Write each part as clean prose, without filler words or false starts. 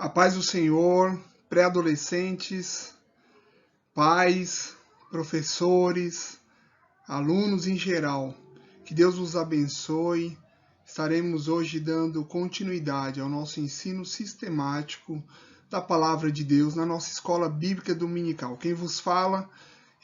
A paz do Senhor, pré-adolescentes, pais, professores, alunos em geral. Que Deus os abençoe. Estaremos hoje dando continuidade ao nosso ensino sistemático da Palavra de Deus na nossa Escola Bíblica Dominical. Quem vos fala,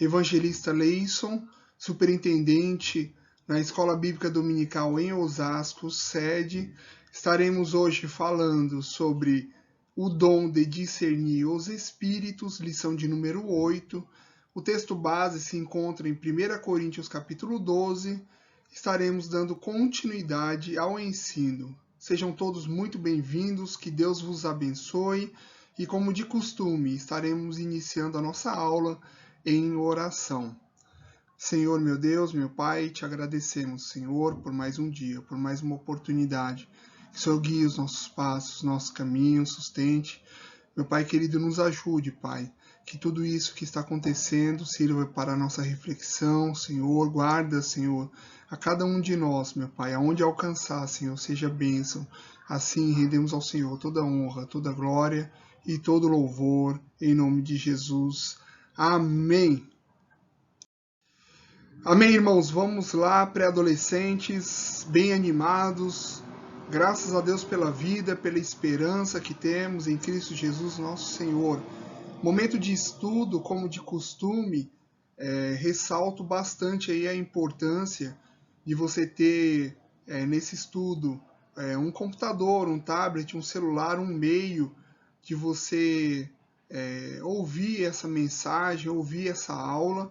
Evangelista Leison, superintendente na Escola Bíblica Dominical em Osasco, sede. Estaremos hoje falando sobre o dom de discernir os espíritos, lição de número 8. O texto base se encontra em 1 Coríntios capítulo 12. Estaremos dando continuidade ao ensino. Sejam todos muito bem-vindos, que Deus vos abençoe. E como de costume, estaremos iniciando a nossa aula em oração. Senhor, meu Deus, meu Pai, te agradecemos, Senhor, por mais um dia, por mais uma oportunidade. Que o Senhor guie os nossos passos, nossos caminhos, sustente. Meu Pai querido, nos ajude, Pai. Que tudo isso que está acontecendo sirva para a nossa reflexão, Senhor. Guarda, Senhor, a cada um de nós, meu Pai, aonde alcançar, Senhor, seja bênção. Assim rendemos ao Senhor toda honra, toda glória e todo louvor, em nome de Jesus. Amém. Amém, irmãos. Vamos lá, pré-adolescentes, bem animados. Graças a Deus pela vida, pela esperança que temos em Cristo Jesus, nosso Senhor. Momento de estudo, como de costume, ressalto bastante aí a importância de você ter nesse estudo um computador, um tablet, um celular, um meio de você ouvir essa mensagem, ouvir essa aula,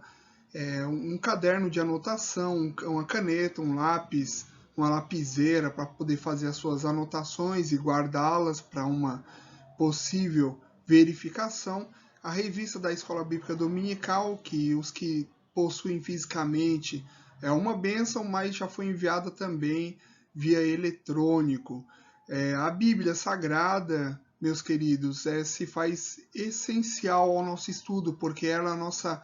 um caderno de anotação, uma caneta, um lápis, uma lapiseira para poder fazer as suas anotações e guardá-las para uma possível verificação. A revista da Escola Bíblica Dominical, que os que possuem fisicamente é uma bênção, mas já foi enviada também via eletrônico. A Bíblia Sagrada, meus queridos, se faz essencial ao nosso estudo, porque ela é a nossa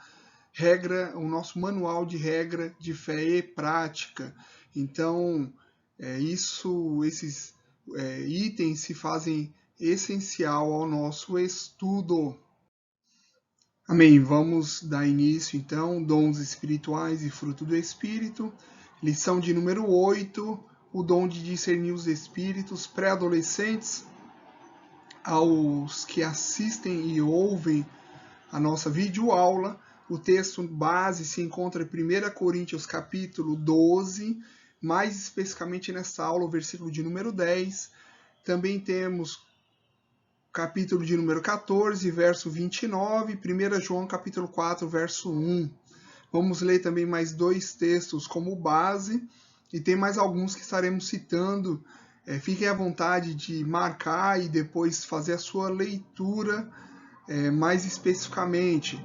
regra, o nosso manual de regra de fé e prática. Então, esses itens se fazem essencial ao nosso estudo. Amém. Vamos dar início, então, dons espirituais e fruto do Espírito. Lição de número 8, o dom de discernir os espíritos, pré-adolescentes, aos que assistem e ouvem a nossa videoaula. O texto base se encontra em 1 Coríntios capítulo 12, mais especificamente nesta aula, o versículo de número 10. Também temos capítulo de número 14, verso 29, 1 João capítulo 4, verso 1. Vamos ler também mais dois textos como base, e tem mais alguns que estaremos citando. Fiquem à vontade de marcar e depois fazer a sua leitura mais especificamente.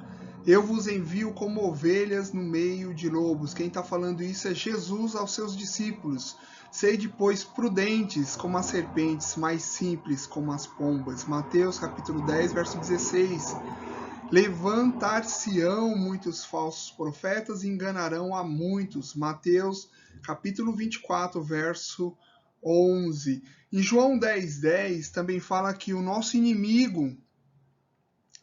Eu vos envio como ovelhas no meio de lobos. Quem está falando isso é Jesus aos seus discípulos. Sede, pois, prudentes como as serpentes, mais simples como as pombas. Mateus capítulo 10, verso 16. Levantar-se-ão muitos falsos profetas e enganarão a muitos. Mateus capítulo 24, verso 11. Em João 10, 10 também fala que o nosso inimigo,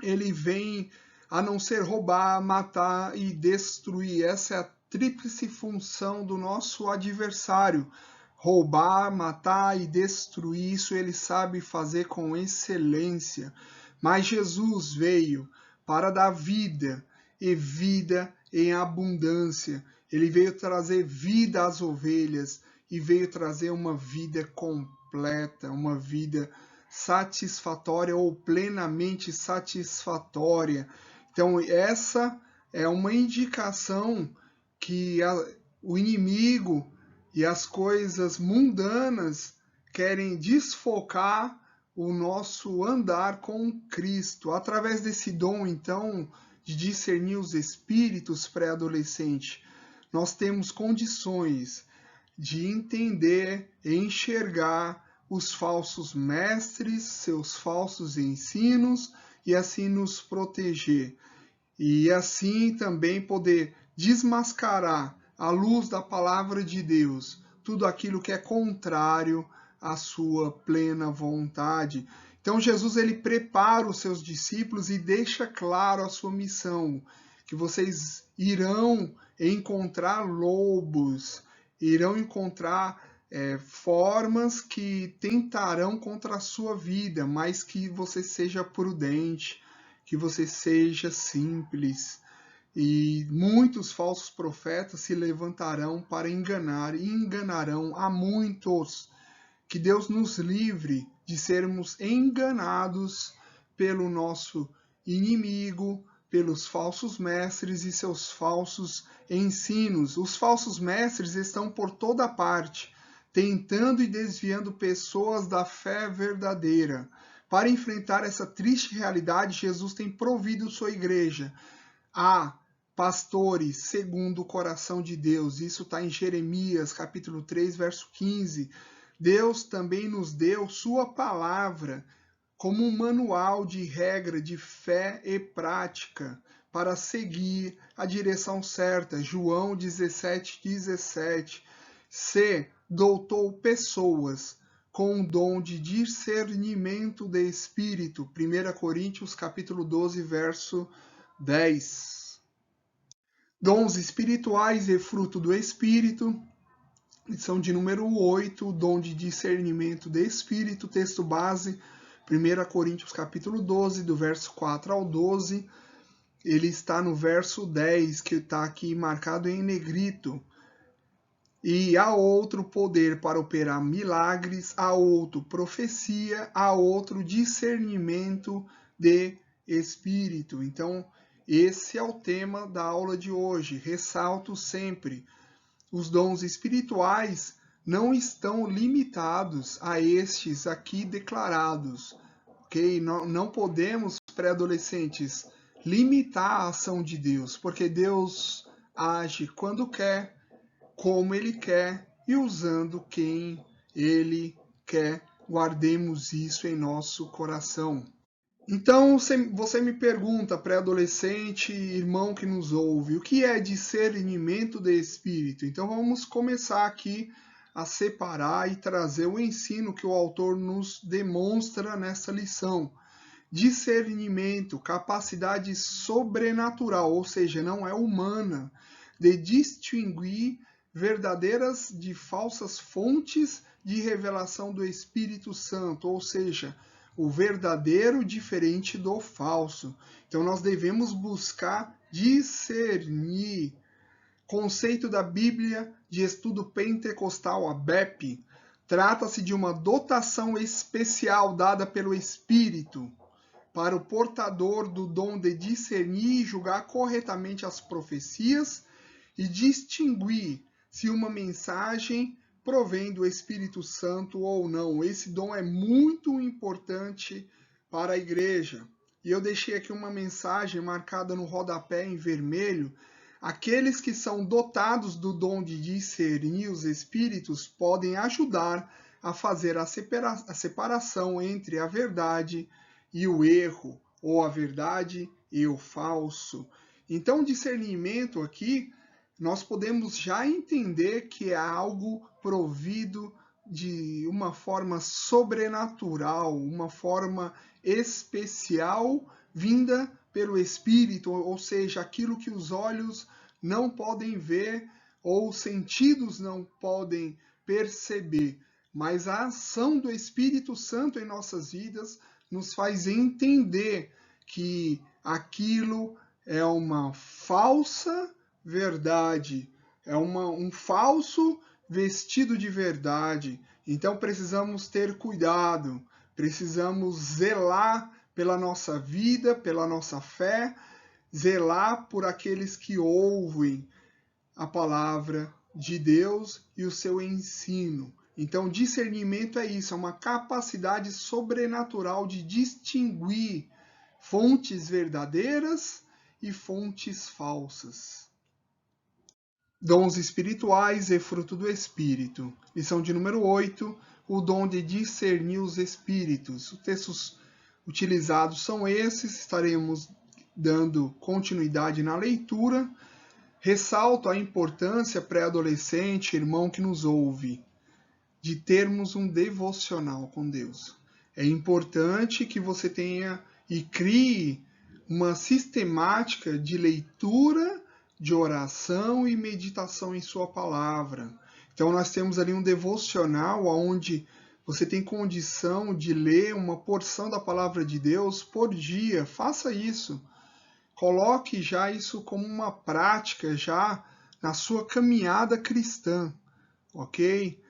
ele vem a não ser roubar, matar e destruir. Essa é a tríplice função do nosso adversário. Roubar, matar e destruir, isso ele sabe fazer com excelência. Mas Jesus veio para dar vida, e vida em abundância. Ele veio trazer vida às ovelhas e veio trazer uma vida completa, uma vida satisfatória ou plenamente satisfatória. Então, essa é uma indicação que o inimigo e as coisas mundanas querem desfocar o nosso andar com Cristo. Através desse dom, então, de discernir os espíritos pré-adolescente, nós temos condições de entender e enxergar os falsos mestres, seus falsos ensinos, e assim nos proteger. E assim também poder desmascarar, à luz da palavra de Deus, tudo aquilo que é contrário à sua plena vontade. Então Jesus ele prepara os seus discípulos e deixa claro a sua missão, que vocês irão encontrar lobos, irão encontrar formas que tentarão contra a sua vida, mas que você seja prudente, que você seja simples. E muitos falsos profetas se levantarão para enganar e enganarão a muitos. Que Deus nos livre de sermos enganados pelo nosso inimigo, pelos falsos mestres e seus falsos ensinos. Os falsos mestres estão por toda parte, tentando e desviando pessoas da fé verdadeira. Para enfrentar essa triste realidade, Jesus tem provido sua igreja a pastores segundo o coração de Deus. Isso está em Jeremias, capítulo 3, verso 15. Deus também nos deu sua palavra como um manual de regra de fé e prática para seguir a direção certa. João 17:17. Se doutou pessoas com o dom de discernimento de espírito. 1 Coríntios capítulo 12, verso 10. Dons espirituais e fruto do Espírito. Lição de número 8, o dom de discernimento de espírito, texto base, 1 Coríntios capítulo 12, do verso 4 ao 12. Ele está no verso 10, que está aqui marcado em negrito. E há outro poder para operar milagres, há outro profecia, há outro discernimento de espírito. Então, esse é o tema da aula de hoje. Ressalto sempre, os dons espirituais não estão limitados a estes aqui declarados, ok? Não podemos, pré-adolescentes, limitar a ação de Deus, porque Deus age quando quer, como Ele quer e usando quem Ele quer. Guardemos isso em nosso coração. Então, você me pergunta, pré-adolescente, irmão que nos ouve, o que é discernimento de espírito? Então, vamos começar aqui a separar e trazer o ensino que o autor nos demonstra nessa lição. Discernimento, capacidade sobrenatural, ou seja, não é humana, de distinguir verdadeiras de falsas fontes de revelação do Espírito Santo, ou seja, o verdadeiro diferente do falso. Então nós devemos buscar discernir. Conceito da Bíblia de Estudo Pentecostal, a BEP, trata-se de uma dotação especial dada pelo Espírito para o portador do dom de discernir e julgar corretamente as profecias e distinguir se uma mensagem provém do Espírito Santo ou não. Esse dom é muito importante para a igreja. E eu deixei aqui uma mensagem marcada no rodapé em vermelho. Aqueles que são dotados do dom de discernir os espíritos podem ajudar a fazer a separação entre a verdade e o erro, ou a verdade e o falso. Então, o discernimento aqui, nós podemos já entender que é algo provido de uma forma sobrenatural, uma forma especial vinda pelo Espírito, ou seja, aquilo que os olhos não podem ver ou os sentidos não podem perceber. Mas a ação do Espírito Santo em nossas vidas nos faz entender que aquilo é uma falsa verdade, é um falso vestido de verdade. Então precisamos ter cuidado, precisamos zelar pela nossa vida, pela nossa fé, zelar por aqueles que ouvem a palavra de Deus e o seu ensino. Então, discernimento é isso, é uma capacidade sobrenatural de distinguir fontes verdadeiras e fontes falsas. Dons espirituais e fruto do Espírito. Lição de número 8, o dom de discernir os espíritos. Os textos utilizados são esses, estaremos dando continuidade na leitura. Ressalto a importância, pré-adolescente, irmão que nos ouve, de termos um devocional com Deus. É importante que você tenha e crie uma sistemática de leitura, de oração e meditação em sua palavra. Então nós temos ali um devocional onde você tem condição de ler uma porção da palavra de Deus por dia. Faça isso. Coloque já isso como uma prática já na sua caminhada cristã, ok?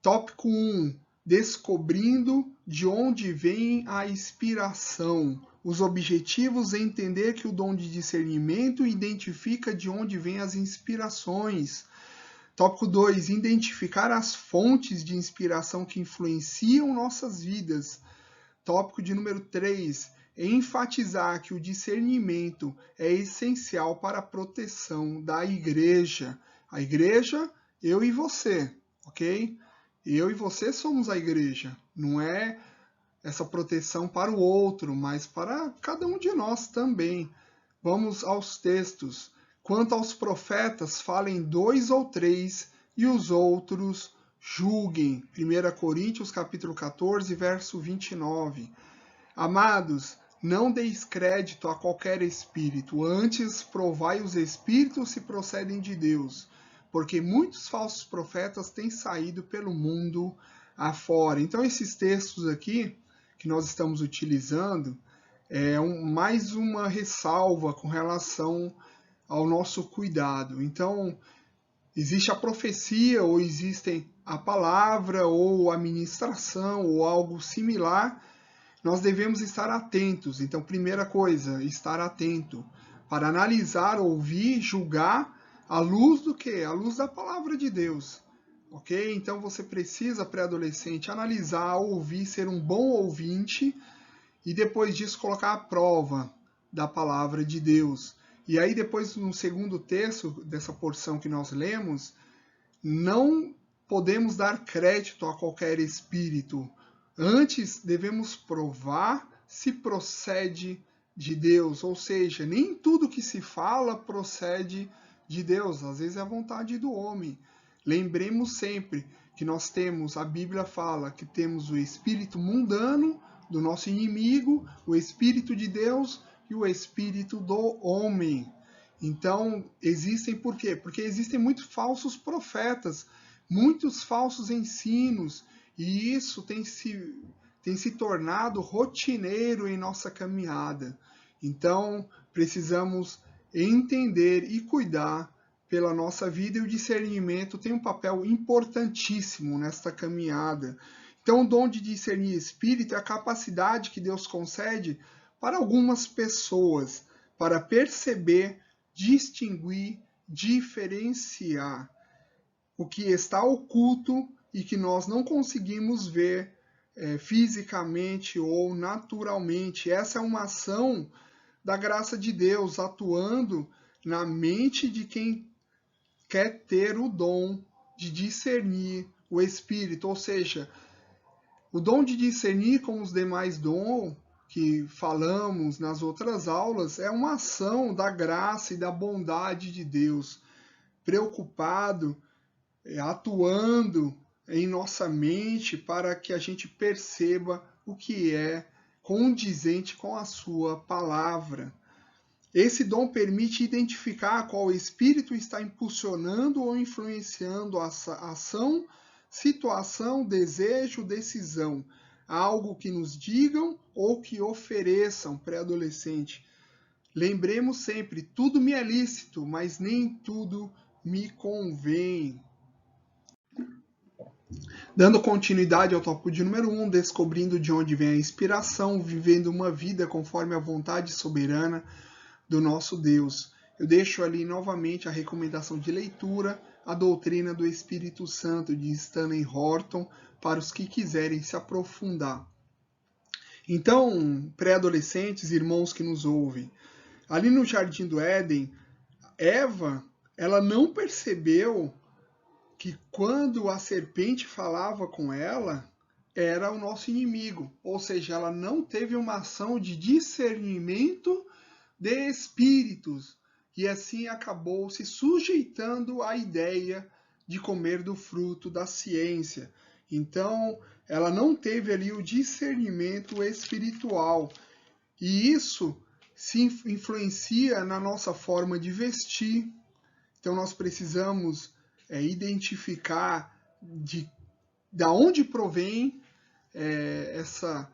Tópico 1. Descobrindo de onde vem a inspiração. Os objetivos é entender que o dom de discernimento identifica de onde vêm as inspirações. Tópico 2. Identificar as fontes de inspiração que influenciam nossas vidas. Tópico de número 3. Enfatizar que o discernimento é essencial para a proteção da igreja. A igreja, eu e você, ok? Eu e você somos a igreja. Não é essa proteção para o outro, mas para cada um de nós também. Vamos aos textos. Quanto aos profetas, falem 2 ou 3 e os outros julguem. 1 Coríntios capítulo 14, verso 29. Amados, não deis crédito a qualquer espírito, antes provai os espíritos se procedem de Deus, porque muitos falsos profetas têm saído pelo mundo afora. Então esses textos aqui que nós estamos utilizando é mais uma ressalva com relação ao nosso cuidado. Então existe a profecia, ou existem a palavra, ou a ministração, ou algo similar. Nós devemos estar atentos. Então, primeira coisa, estar atento para analisar, ouvir, julgar à luz do quê? À luz da palavra de Deus. Ok? Então você precisa, pré-adolescente, analisar, ouvir, ser um bom ouvinte e depois disso colocar a prova da palavra de Deus. E aí depois, no segundo texto dessa porção que nós lemos, não podemos dar crédito a qualquer espírito. Antes, devemos provar se procede de Deus, ou seja, nem tudo que se fala procede de Deus, às vezes é a vontade do homem. Lembremos sempre que nós temos, a Bíblia fala que temos o espírito mundano do nosso inimigo, o espírito de Deus e o espírito do homem. Então, existem por quê? Porque existem muitos falsos profetas, muitos falsos ensinos, e isso tem se tornado rotineiro em nossa caminhada. Então, precisamos entender e cuidar pela nossa vida, e o discernimento tem um papel importantíssimo nesta caminhada. Então, o dom de discernir espírito é a capacidade que Deus concede para algumas pessoas, para perceber, distinguir, diferenciar o que está oculto e que nós não conseguimos ver fisicamente ou naturalmente. Essa é uma ação da graça de Deus atuando na mente de quem quer ter o dom de discernir o Espírito, ou seja, o dom de discernir, como os demais dons que falamos nas outras aulas, é uma ação da graça e da bondade de Deus, preocupado, atuando em nossa mente para que a gente perceba o que é condizente com a sua palavra. Esse dom permite identificar qual espírito está impulsionando ou influenciando a ação, situação, desejo, decisão, algo que nos digam ou que ofereçam, pré-adolescente. Lembremos sempre, tudo me é lícito, mas nem tudo me convém. Dando continuidade ao tópico de número 1, descobrindo de onde vem a inspiração, vivendo uma vida conforme a vontade soberana do nosso Deus. Eu deixo ali novamente a recomendação de leitura, a doutrina do Espírito Santo de Stanley Horton, para os que quiserem se aprofundar. Então, pré-adolescentes, irmãos que nos ouvem, ali no Jardim do Éden, Eva, ela não percebeu que quando a serpente falava com ela, era o nosso inimigo. Ou seja, ela não teve uma ação de discernimento de espíritos, e assim acabou se sujeitando à ideia de comer do fruto da ciência. Então, ela não teve ali o discernimento espiritual. E isso se influencia na nossa forma de vestir. Então, nós precisamos identificar da onde provém essa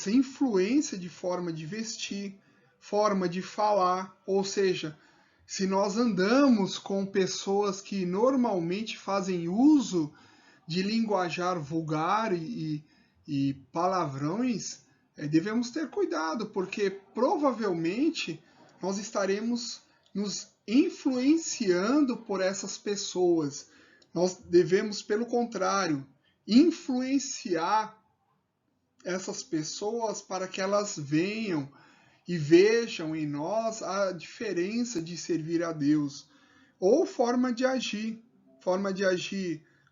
influência de forma de vestir, forma de falar, ou seja, se nós andamos com pessoas que normalmente fazem uso de linguajar vulgar e palavrões, devemos ter cuidado, porque provavelmente nós estaremos nos influenciando por essas pessoas. Nós devemos, pelo contrário, influenciar essas pessoas para que elas venham e vejam em nós a diferença de servir a Deus. Ou forma de agir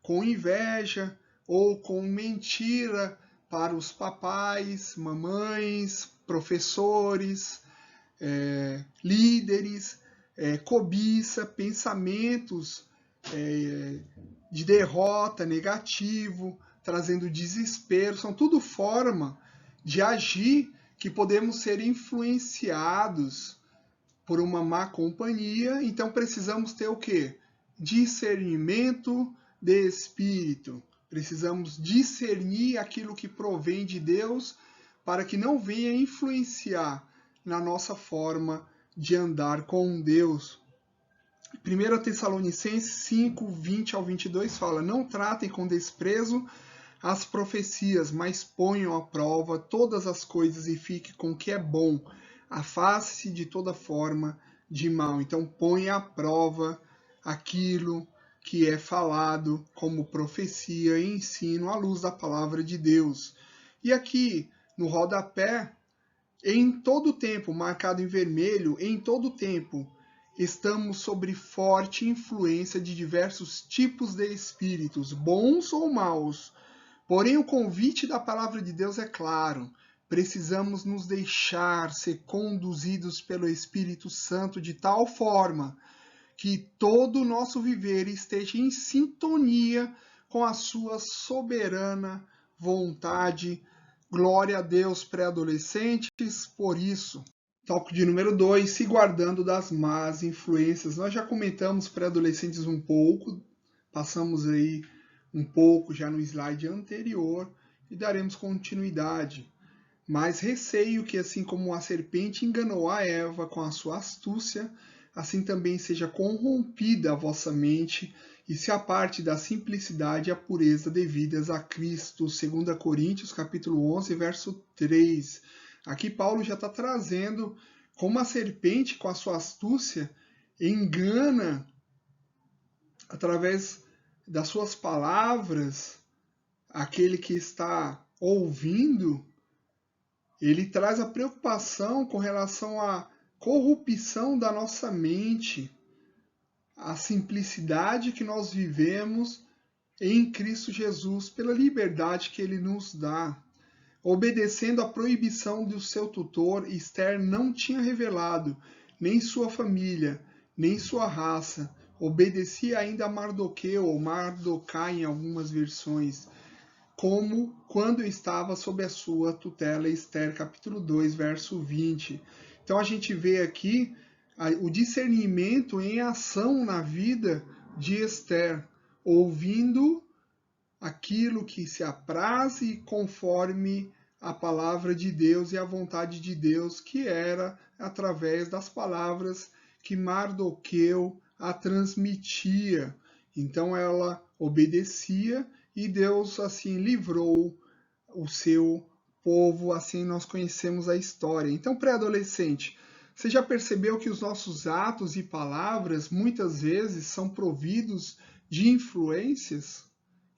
com inveja ou com mentira para os papais, mamães, professores, líderes, cobiça, pensamentos de derrota, negativo, trazendo desespero, são tudo forma de agir que podemos ser influenciados por uma má companhia. Então precisamos ter o quê? Discernimento de espírito. Precisamos discernir aquilo que provém de Deus para que não venha influenciar na nossa forma de andar com Deus. 1 Tessalonicenses 5, 20 ao 22 fala: não tratem com desprezo as profecias, mas ponham à prova todas as coisas e fique com o que é bom. Afaste-se de toda forma de mal. Então põe à prova aquilo que é falado como profecia e ensino à luz da palavra de Deus. E aqui no rodapé, em todo o tempo, marcado em vermelho, em todo o tempo, estamos sob forte influência de diversos tipos de espíritos, bons ou maus. Porém, o convite da palavra de Deus é claro. Precisamos nos deixar ser conduzidos pelo Espírito Santo de tal forma que todo o nosso viver esteja em sintonia com a sua soberana vontade. Glória a Deus, pré-adolescentes, por isso. Tópico de número 2, se guardando das más influências. Nós já comentamos pré-adolescentes um pouco, passamos aí um pouco já no slide anterior e daremos continuidade. Mas receio que, assim como a serpente enganou a Eva com a sua astúcia, assim também seja corrompida a vossa mente e se aparte da simplicidade e a pureza devidas a Cristo. 2 Coríntios, capítulo 11, verso 3. Aqui Paulo já está trazendo como a serpente, com a sua astúcia, engana através das suas palavras aquele que está ouvindo. Ele traz a preocupação com relação à corrupção da nossa mente, a simplicidade que nós vivemos em Cristo Jesus, pela liberdade que Ele nos dá. Obedecendo à proibição do seu tutor, Esther não tinha revelado nem sua família, nem sua raça. Obedecia ainda a Mardoqueu, ou Mardocai em algumas versões, como quando estava sob a sua tutela. Esther, capítulo 2, verso 20. Então a gente vê aqui o discernimento em ação na vida de Esther, ouvindo aquilo que se apraze conforme a palavra de Deus e a vontade de Deus, que era através das palavras que Mardoqueu a transmitia. Então ela obedecia e Deus assim livrou o seu povo, assim nós conhecemos a história. Então, pré-adolescente, você já percebeu que os nossos atos e palavras muitas vezes são providos de influências?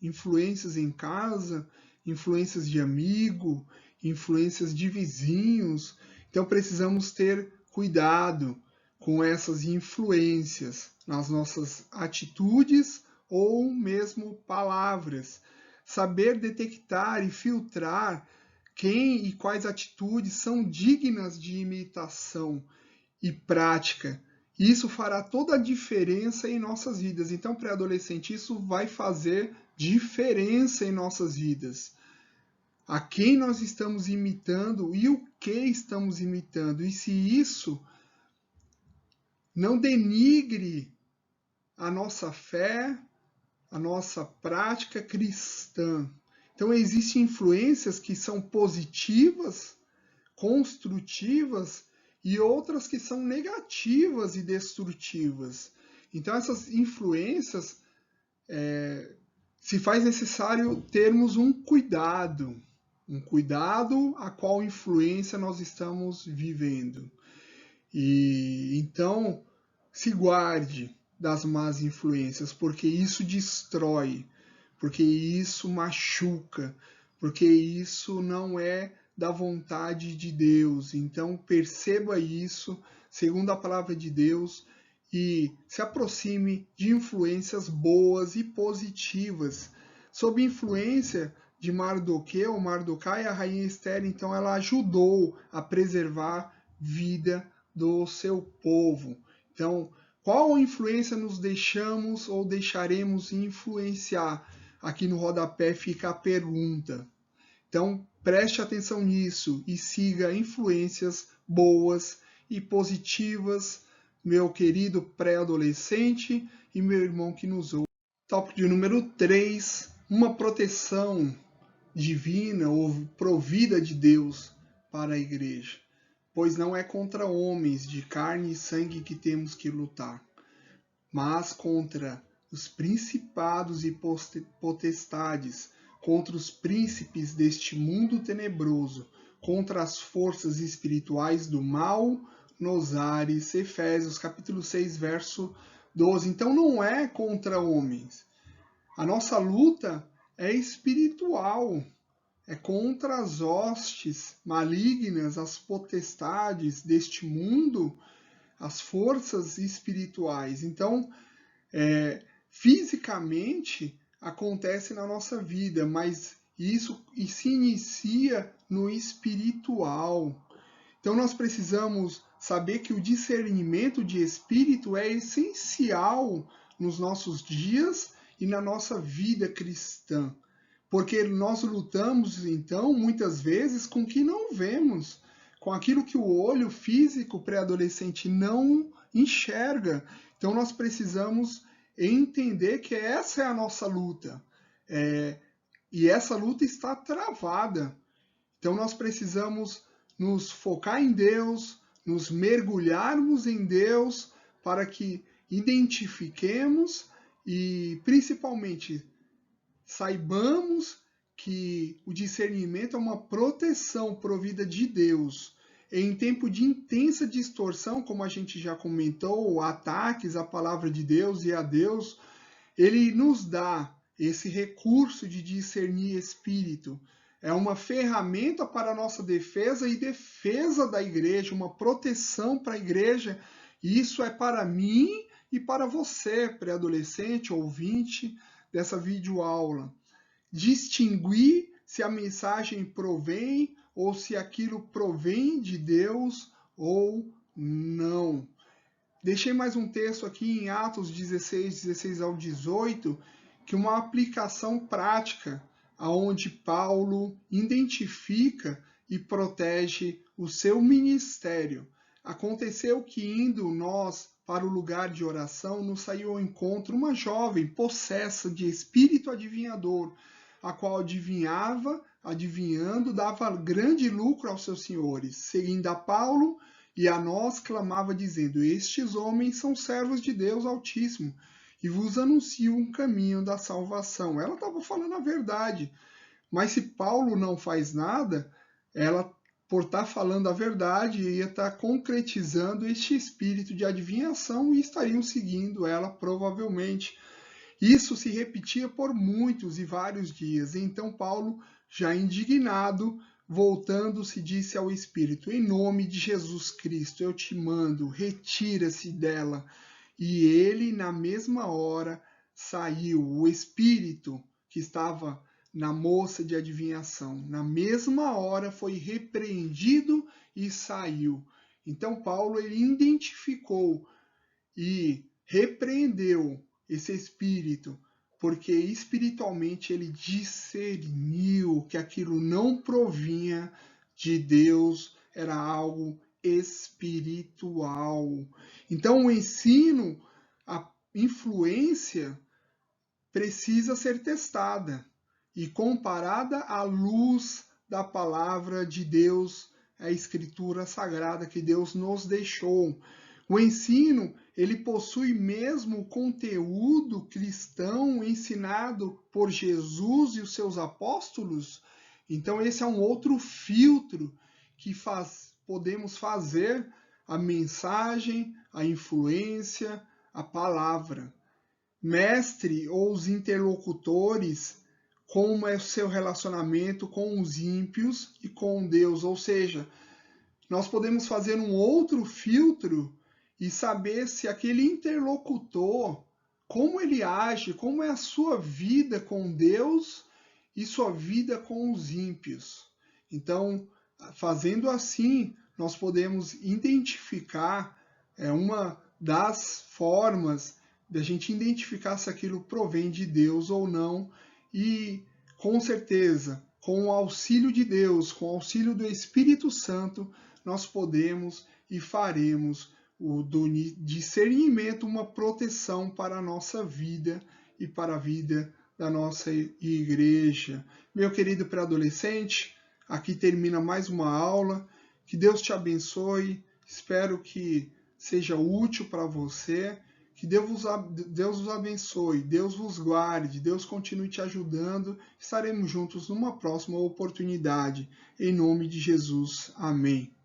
Influências em casa, influências de amigo, influências de vizinhos. Então precisamos ter cuidado com essas influências nas nossas atitudes ou mesmo palavras. Saber detectar e filtrar quem e quais atitudes são dignas de imitação e prática, E isso fará toda a diferença em nossas vidas. Então, pré-adolescente, isso vai fazer diferença em nossas vidas. A quem nós estamos imitando e o que estamos imitando. E se isso não denigre a nossa fé, a nossa prática cristã. Então, existem influências que são positivas, construtivas, e outras que são negativas e destrutivas. Então, essas influências se faz necessário termos um cuidado a qual influência nós estamos vivendo. E então, se guarde das más influências, porque isso destrói, porque isso machuca, porque isso não é da vontade de Deus. Então, perceba isso, segundo a palavra de Deus, e se aproxime de influências boas e positivas. Sob influência de Mardoqueu, Mardocai, a rainha Esther, então, ela ajudou a preservar vida do seu povo. Então, qual influência nos deixamos ou deixaremos influenciar? Aqui no rodapé fica a pergunta. Então, preste atenção nisso e siga influências boas e positivas, meu querido pré-adolescente e meu irmão que nos ouve. Tópico de número 3, uma proteção divina ou provida de Deus para a igreja. Pois não é contra homens de carne e sangue que temos que lutar, mas contra os principados e potestades, contra os príncipes deste mundo tenebroso, contra as forças espirituais do mal nos ares. Efésios capítulo 6, verso 12. Então não é contra homens. A nossa luta é espiritual. É contra as hostes malignas, as potestades deste mundo, as forças espirituais. Então, fisicamente acontece na nossa vida, mas isso se inicia no espiritual. Então, nós precisamos saber que o discernimento de espírito é essencial nos nossos dias e na nossa vida cristã. Porque nós lutamos, então, muitas vezes com o que não vemos, com aquilo que o olho físico pré-adolescente não enxerga. Então, nós precisamos entender que essa é a nossa luta. E essa luta está travada. Então, nós precisamos nos focar em Deus, nos mergulharmos em Deus, para que identifiquemos e, principalmente, saibamos que o discernimento é uma proteção provida de Deus. Em tempo de intensa distorção, como a gente já comentou, ataques à palavra de Deus e a Deus, ele nos dá esse recurso de discernir espírito. É uma ferramenta para a nossa defesa e defesa da igreja, uma proteção para a igreja. E isso é para mim e para você, pré-adolescente, ouvinte dessa videoaula. Distinguir se a mensagem provém ou se aquilo provém de Deus ou não. Deixei mais um texto aqui em Atos 16, 16 ao 18, que é uma aplicação prática, onde Paulo identifica e protege o seu ministério. Aconteceu que, indo nós para o lugar de oração, nos saiu ao encontro uma jovem possessa de espírito adivinhador, a qual adivinhando, dava grande lucro aos seus senhores. Seguindo a Paulo e a nós, clamava, dizendo: estes homens são servos de Deus Altíssimo, e vos anunciam um caminho da salvação. Ela estava falando a verdade. Mas se Paulo não faz nada, ela, por estar falando a verdade, ia estar concretizando este espírito de adivinhação e estariam seguindo ela provavelmente. Isso se repetia por muitos e vários dias. Então Paulo, já indignado, voltando-se, disse ao espírito: em nome de Jesus Cristo, eu te mando, retira-se dela. E ele, na mesma hora, saiu. O espírito que estava na moça de adivinhação, na mesma hora foi repreendido e saiu. Então Paulo ele identificou e repreendeu esse espírito, porque espiritualmente ele discerniu que aquilo não provinha de Deus, era algo espiritual. Então, o ensino, a influência, precisa ser testada e comparada à luz da palavra de Deus, a escritura sagrada que Deus nos deixou. O ensino, ele possui mesmo o conteúdo cristão ensinado por Jesus e os seus apóstolos. Então esse é um outro filtro que podemos fazer a mensagem, a influência, a palavra. Mestre ou os interlocutores, como é o seu relacionamento com os ímpios e com Deus. Ou seja, nós podemos fazer um outro filtro e saber se aquele interlocutor, como ele age, como é a sua vida com Deus e sua vida com os ímpios. Então, fazendo assim, nós podemos identificar uma das formas de a gente identificar se aquilo provém de Deus ou não, e com certeza, com o auxílio de Deus, com o auxílio do Espírito Santo, nós podemos e faremos do discernimento uma proteção para a nossa vida e para a vida da nossa igreja. Meu querido pré-adolescente, aqui termina mais uma aula. Que Deus te abençoe. Espero que seja útil para você. Que Deus vos abençoe, Deus vos guarde, Deus continue te ajudando. Estaremos juntos numa próxima oportunidade. Em nome de Jesus. Amém.